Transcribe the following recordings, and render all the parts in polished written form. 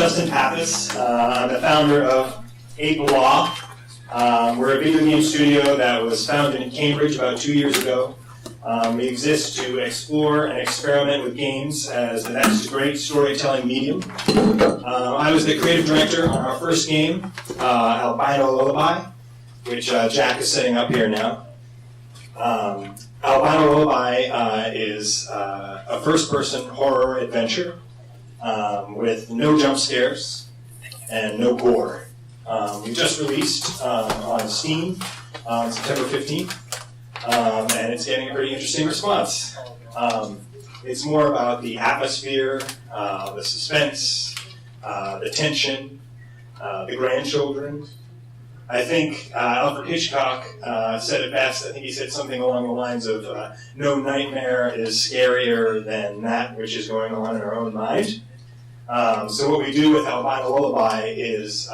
Justin Pappas. I'm the founder of AlbinoLullaby. We're a video game studio that was founded in Cambridge about 2 years ago. We exist to explore and experiment with games as the next great storytelling medium. I was the creative director on our first game, AlbinoLullaby, which Jack is setting up here now. AlbinoLullaby is a first-person horror adventure with no jump scares and no gore. We just released on Steam on September 15th, and it's getting a pretty interesting response. It's more about the atmosphere, the suspense, the tension, the grandchildren. I think Alfred Hitchcock said it best. I think he said something along the lines of, no nightmare is scarier than that which is going on in our own mind. So what we do with AlbinoLullaby is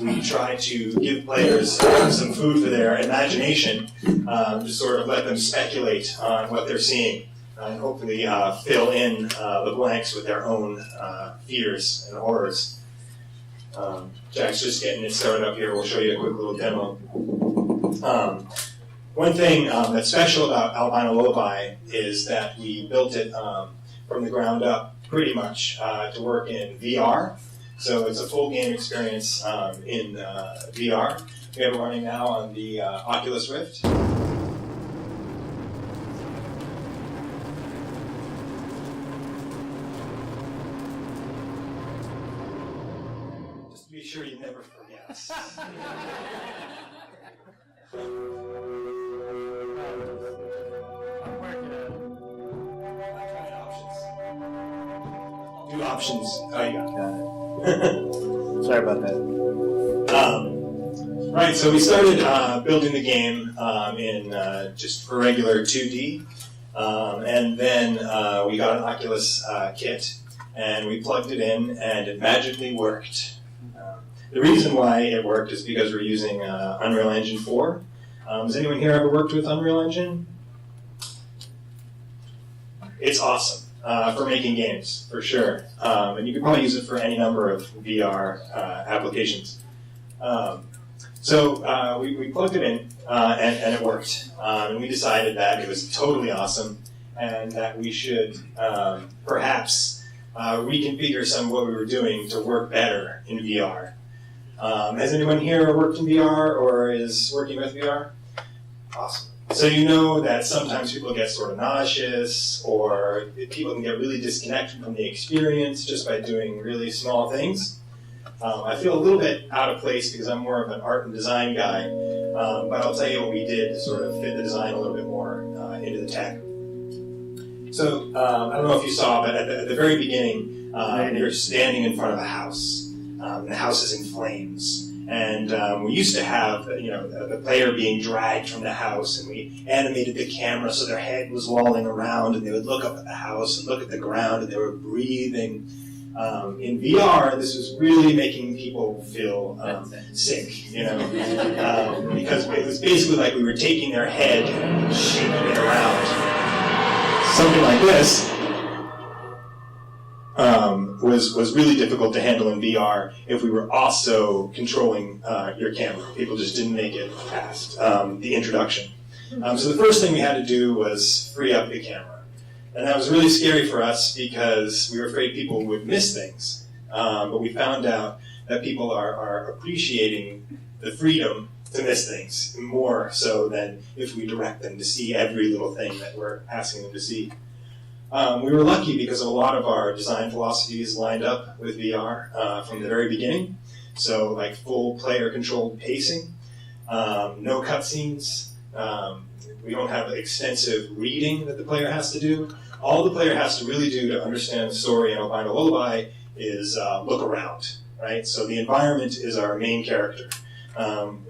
we try to give players some food for their imagination, to sort of let them speculate on what they're seeing and hopefully fill in the blanks with their own fears and horrors. Jack's just getting it started up here. We'll show you a quick little demo. One thing that's special about AlbinoLullaby is that we built it from the ground up pretty much to work in VR. So it's a full game experience in VR. We have it running now on the Oculus Rift. Be sure you never forget. I'm working at options. Do options. Oh, you got it. Sorry about that. Right, so we started building the game in just for regular 2D, and then we got an Oculus kit, and we plugged it in, and it magically worked. The reason why it worked is because we're using Unreal Engine 4. Has anyone here ever worked with Unreal Engine? It's awesome for making games, for sure. And you can probably use it for any number of VR applications. So we plugged it in, and it worked. And we decided that it was totally awesome and that we should perhaps reconfigure some of what we were doing to work better in VR. Has anyone here worked in VR or is working with VR? Awesome. So you know that sometimes people get sort of nauseous or people can get really disconnected from the experience just by doing really small things. I feel a little bit out of place because I'm more of an art and design guy, but I'll tell you what we did to sort of fit the design a little bit more into the tech. So I don't know if you saw, but at the very beginning, you're standing in front of a house. The house is in flames, and we used to have, the player being dragged from the house, and we animated the camera so their head was lolling around, and they would look up at the house and look at the ground, and they were breathing. In VR, this was really making people feel sick, because it was basically like we were taking their head and shaking it around. Something like this. Was really difficult to handle in VR if we were also controlling your camera. People just didn't make it past the introduction. So the first thing we had to do was free up the camera. And that was really scary for us because we were afraid people would miss things. But we found out that people are appreciating the freedom to miss things more so than if we direct them to see every little thing that we're asking them to see. We were lucky because a lot of our design philosophies lined up with VR from the very beginning. So like full player-controlled pacing, no cutscenes. We don't have extensive reading that the player has to do. All the player has to really do to understand the story in AlbinoLullaby is look around, right? So the environment is our main character.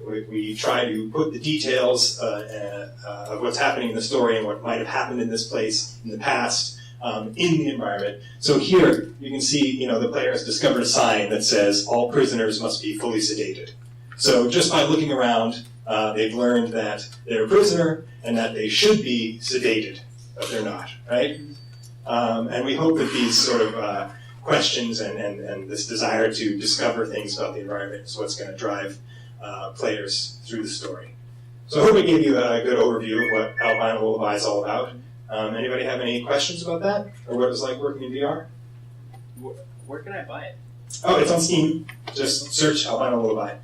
We try to put the details of what's happening in the story and what might have happened in this place in the past in the environment. So here you can see, the player has discovered a sign that says all prisoners must be fully sedated. So just by looking around, they've learned that they're a prisoner and that they should be sedated, but they're not, right? And we hope that these sort of questions and this desire to discover things about the environment is what's going to drive players through the story. So I hope I gave you a good overview of what AlbinoLullaby is all about. Anybody have any questions about that? Or what it was like working in VR? Where can I buy it? Oh, it's on Steam. Just search AlbinoLullaby.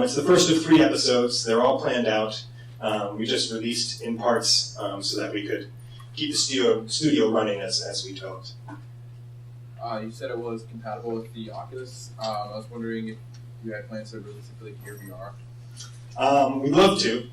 It's the first of 3 episodes. They're all planned out. We just released in parts so that we could keep the studio running as we developed. You said it was compatible with the Oculus. I was wondering if you had plans to release it for the Gear VR. We'd love to.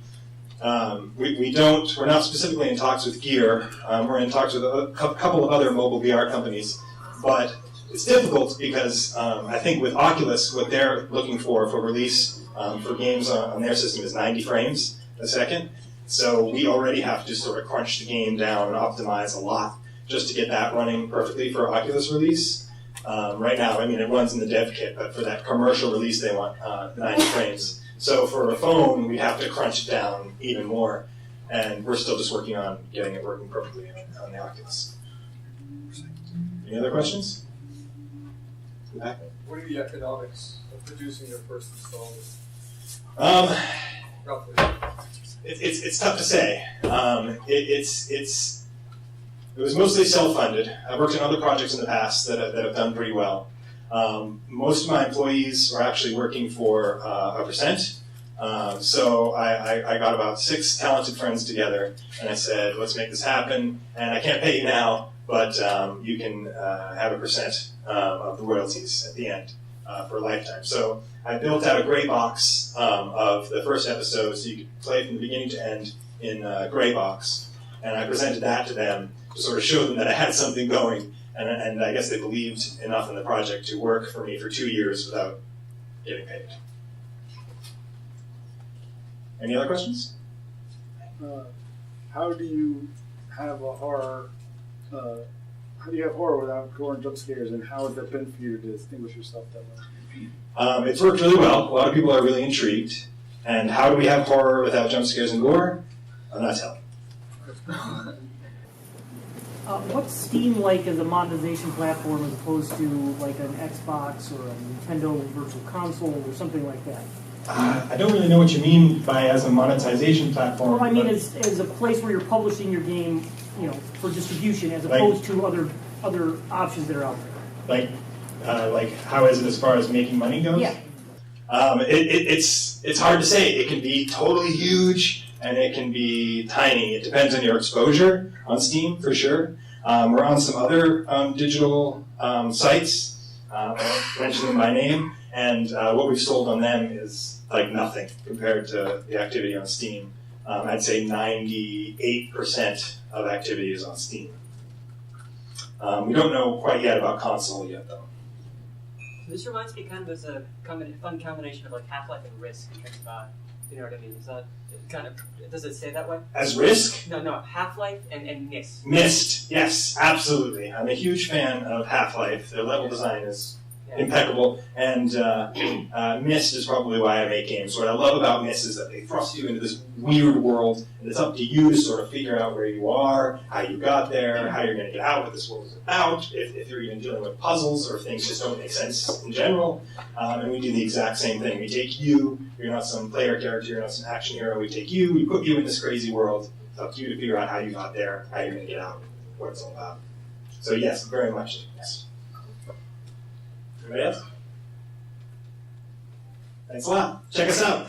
We're not specifically in talks with Gear. We're in talks with a couple of other mobile VR companies, but it's difficult because I think with Oculus, what they're looking for release for games on their system is 90 frames a second. So we already have to sort of crunch the game down and optimize a lot just to get that running perfectly for Oculus release. Right now, I mean, it runs in the dev kit, but for that commercial release, they want 90 frames. So for a phone, we have to crunch it down even more, and we're still just working on getting it working perfectly on the Oculus. Any other questions? What are the economics of producing your first install? Roughly. It's tough to say. It was mostly self-funded. I've worked on other projects in the past that have done pretty well. Most of my employees are actually working for a percent. So I got about 6 talented friends together, and I said, let's make this happen. And I can't pay you now, but you can have a percent of the royalties at the end for a lifetime. So I built out a gray box of the first episode so you could play from the beginning to end in a gray box. And I presented that to them to sort of show them that I had something going. And I guess they believed enough in the project to work for me for 2 years without getting paid. Any other questions? How do you have a horror? How do you have horror without gore and jump scares? And how has that been for you to distinguish yourself that way? It's worked really well. A lot of people are really intrigued. And how do we have horror without jump scares and gore? I'm not telling. What's Steam like as a monetization platform as opposed to like an Xbox or a Nintendo Virtual Console or something like that? I don't really know what you mean by as a monetization platform. Well, I mean as a place where you're publishing your game, for distribution, as opposed to other options that are out there. Like how is it as far as making money goes? Yeah. It's hard to say. It can be totally huge and it can be tiny. It depends on your exposure on Steam for sure. We're on some other digital sites. I won't mention them by name. And what we've sold on them is like nothing compared to the activity on Steam. I'd say 98% of activity is on Steam. We don't know quite yet about console yet, though. This reminds me kind of as a fun combination of like Half-Life and Risk in terms of, you know what I mean? Is that kind of, does it say that way? As Risk? No, Half-Life and Myst. Myst, yes, absolutely. I'm a huge fan of Half-Life. Their level design is impeccable, and Myst is probably why I make games. What I love about Myst is that they thrust you into this weird world, and it's up to you to sort of figure out where you are, how you got there, how you're going to get out, what this world is about, if you're even dealing with puzzles or if things just don't make sense in general. And we do the exact same thing. We take you, you're not some player character, you're not some action hero, we take you, we put you in this crazy world. It's up to you to figure out how you got there, how you're going to get out, what it's all about. So yes, very much yes. Anybody else? Thanks a lot. Check us out.